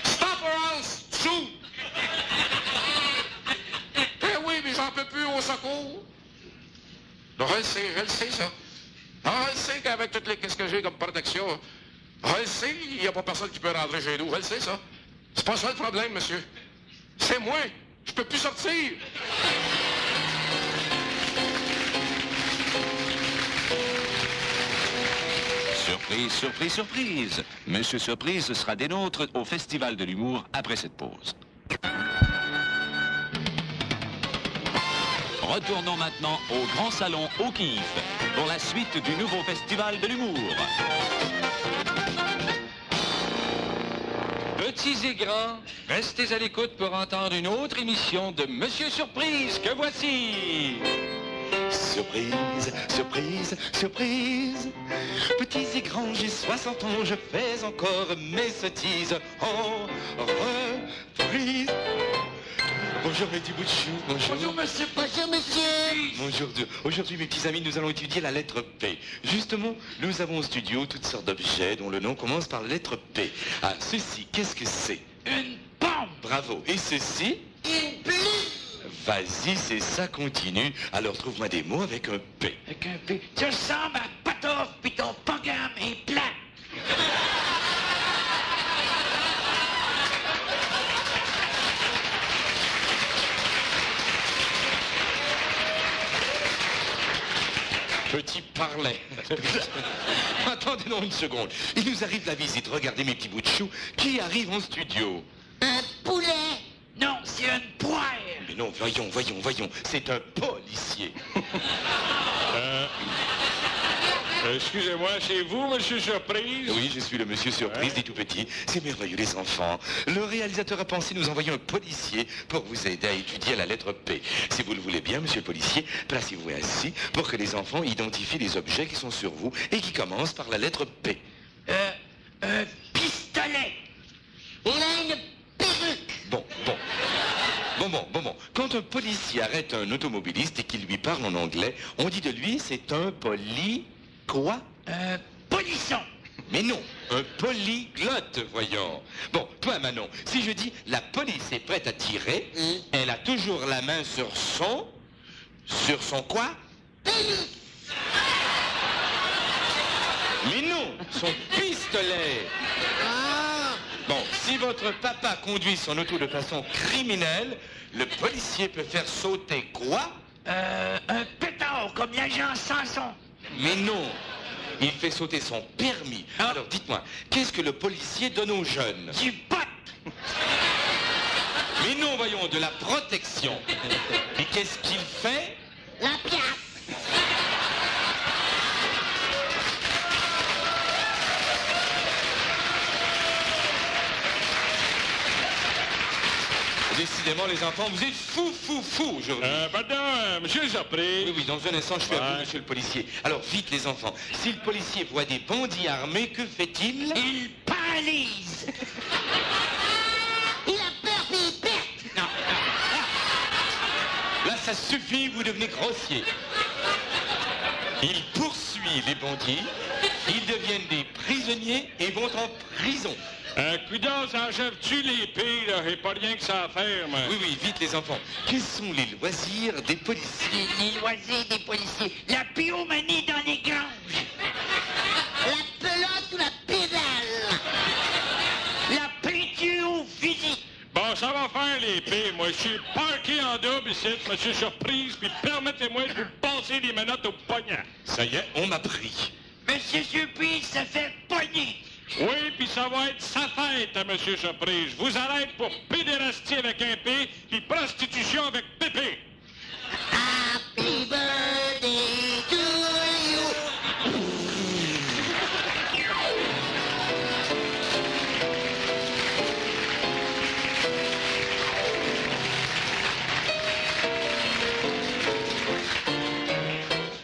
Speaker 5: Stop or else, shoot! » Eh oui, mais j'en peux plus au secours. Je le sais, ça. Je le sais qu'avec toutes les... Qu'est-ce que j'ai comme protection? Je le sais, il n'y a pas personne qui peut rentrer chez nous. Je le sais, ça. C'est pas ça le problème, monsieur. C'est moi. Je peux plus sortir.
Speaker 1: Surprise, surprise, surprise. Monsieur Surprise sera des nôtres au Festival de l'humour après cette pause. Retournons maintenant au Grand Salon au Kiff pour la suite du nouveau Festival de l'humour.
Speaker 2: Petits et grands, restez à l'écoute pour entendre une autre émission de Monsieur Surprise que voici.
Speaker 11: Surprise, surprise, surprise. Petits et grands, j'ai 60 ans, je fais encore mes sottises en reprise. Bonjour mes petits bouts de chou, bonjour.
Speaker 8: Bonjour monsieur. Bonjour monsieur.
Speaker 11: Bonjour. Aujourd'hui mes petits amis, nous allons étudier la lettre P. Justement, nous avons au studio toutes sortes d'objets dont le nom commence par la lettre P. Ah, ceci, qu'est-ce que c'est?
Speaker 8: Une pomme.
Speaker 11: Bravo. Et ceci?
Speaker 8: Une plume.
Speaker 11: Vas-y, c'est ça, continue. Alors trouve-moi des mots avec un P.
Speaker 8: Avec un P. Tu ressembles à Patoff, pis ton programme est plat.
Speaker 11: Petit parler. Attendez non une seconde. Il nous arrive la visite. Regardez mes petits bouts de chou qui arrivent en studio.
Speaker 8: Un poulet. Non, c'est une poire.
Speaker 11: Mais non, voyons. C'est un policier.
Speaker 5: Excusez-moi, c'est vous, Monsieur Surprise?
Speaker 11: Oui, je suis le Monsieur Surprise des tout-petits. C'est merveilleux, les enfants. Le réalisateur a pensé nous envoyer un policier pour vous aider à étudier la lettre P. Si vous le voulez bien, Monsieur le policier, placez-vous ainsi pour que les enfants identifient les objets qui sont sur vous et qui commencent par la lettre P.
Speaker 8: Un pistolet. Il a une perruque.
Speaker 11: Bon. Quand un policier arrête un automobiliste et qu'il lui parle en anglais, on dit de lui c'est un quoi?
Speaker 8: Polisson.
Speaker 11: Mais non, un polyglotte, voyons. Bon, toi, Manon, si je dis la police est prête à tirer, elle a toujours la main sur son... Sur son quoi? Mais non, son pistolet. Bon, si votre papa conduit son auto de façon criminelle, le policier peut faire sauter quoi?
Speaker 8: Un pétard comme l'agent Sanson.
Speaker 11: Mais non, il fait sauter son permis. Alors dites-moi, qu'est-ce que le policier donne aux jeunes?
Speaker 8: Du pot.
Speaker 11: Mais non, voyons, de la protection. Et qu'est-ce qu'il fait?
Speaker 8: La pièce.
Speaker 11: Décidément, les enfants, vous êtes fous aujourd'hui.
Speaker 5: Pardon, Monsieur Surprise.
Speaker 11: Oui, dans un instant, je suis à vous, Monsieur le policier. Alors, vite, les enfants. Si le policier voit des bandits armés, que fait-il?
Speaker 8: Il paralyse. Il a peur puis il pète. Non.
Speaker 11: Là, ça suffit, vous devenez grossier. Il poursuit les bandits, ils deviennent des prisonniers et vont en prison.
Speaker 5: Coudon, ça achève-tu l'épée, là? J'ai pas rien que ça à faire, moi.
Speaker 11: Oui, vite, les enfants. Quels sont les loisirs des policiers?
Speaker 8: Les loisirs des policiers. La pyromanie dans les granges. La pelote ou la pédale. La peinture au fusil.
Speaker 5: Bon, ça va faire l'épée. Moi, je suis parqué en double ici, Monsieur Surprise, puis permettez-moi de vous passer les menottes au poignard.
Speaker 11: Ça y est, on m'a pris.
Speaker 8: Monsieur Surprise se fait pogner.
Speaker 5: Oui, puis ça va être sa fête à Monsieur Surprise. Je vous arrête pour pédérastie avec un P, puis prostitution avec Pépé.
Speaker 8: Happy birthday to you.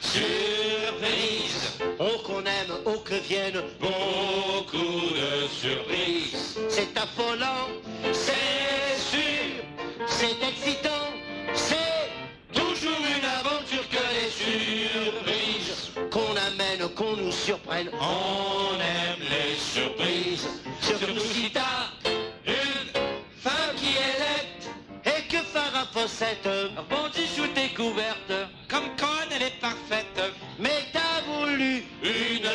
Speaker 9: Surprise. Oh qu'on aime, oh que viennent beaucoup de surprises. C'est affolant, c'est sûr, c'est excitant, c'est toujours une aventure que les surprises. Qu'on amène, qu'on nous surprenne, on aime les surprises. Surtout si t'as une femme qui est laide et que Farah Fawcett rebondit sous tes couvertes. Comme conne, elle est parfaite, mais t'as voulu une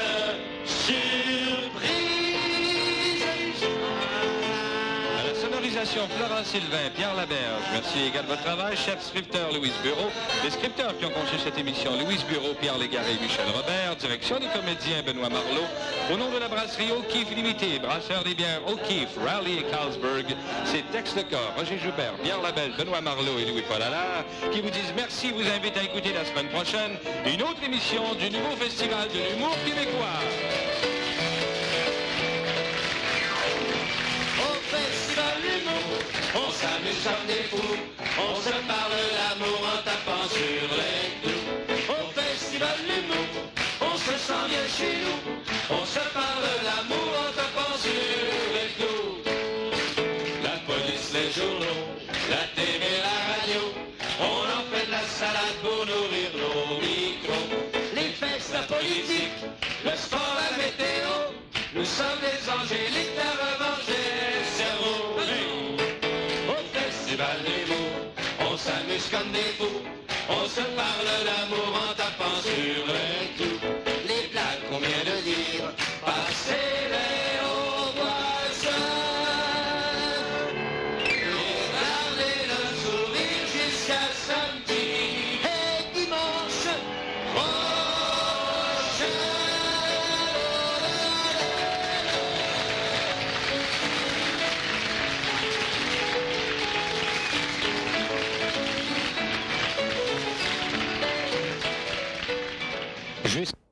Speaker 9: surprise.
Speaker 2: À la sonorisation, Florent Sylvain, Pierre Laberge. Merci également de votre travail, chef scripteur Louise Bureau. Les scripteurs qui ont conçu cette émission, Louise Bureau, Pierre Légaré et Michel Robert. Direction des comédiens, Benoît Marleau. Au nom de la brasserie O'Keeffe Limité, brasseur des bières O'Keeffe, Raleigh et Carlsberg, c'est Tex Lecor, Roger Joubert, Pierre Labelle, Benoît Marleau et Louis-Paul Allard qui vous disent merci, vous invitent à écouter la semaine prochaine une autre émission du nouveau Festival de l'humour québécois.
Speaker 9: Au Festival d'humour, on s'amuse comme des fous, on se parle l'amour en tapant sur les clous. Au Festival d'humour, on se sent bien chez nous, on se parle l'amour en tapant sur les clous. La police, les journaux, la TV, la radio, on en fait de la salade pour nourrir nos micros. Les fesses, la politique, le sport, la météo, nous sommes des angéliques à revanche des cerveaux. Au Festival d'humour, on s'amuse
Speaker 4: s'amuse comme des fous. On se parle d'amour en tapant sur les clous. Les blagues qu'on vient de dire, passez-les aux voisins. Et gardez le sourire jusqu'à samedi et dimanche prochain.
Speaker 1: Jusqu'à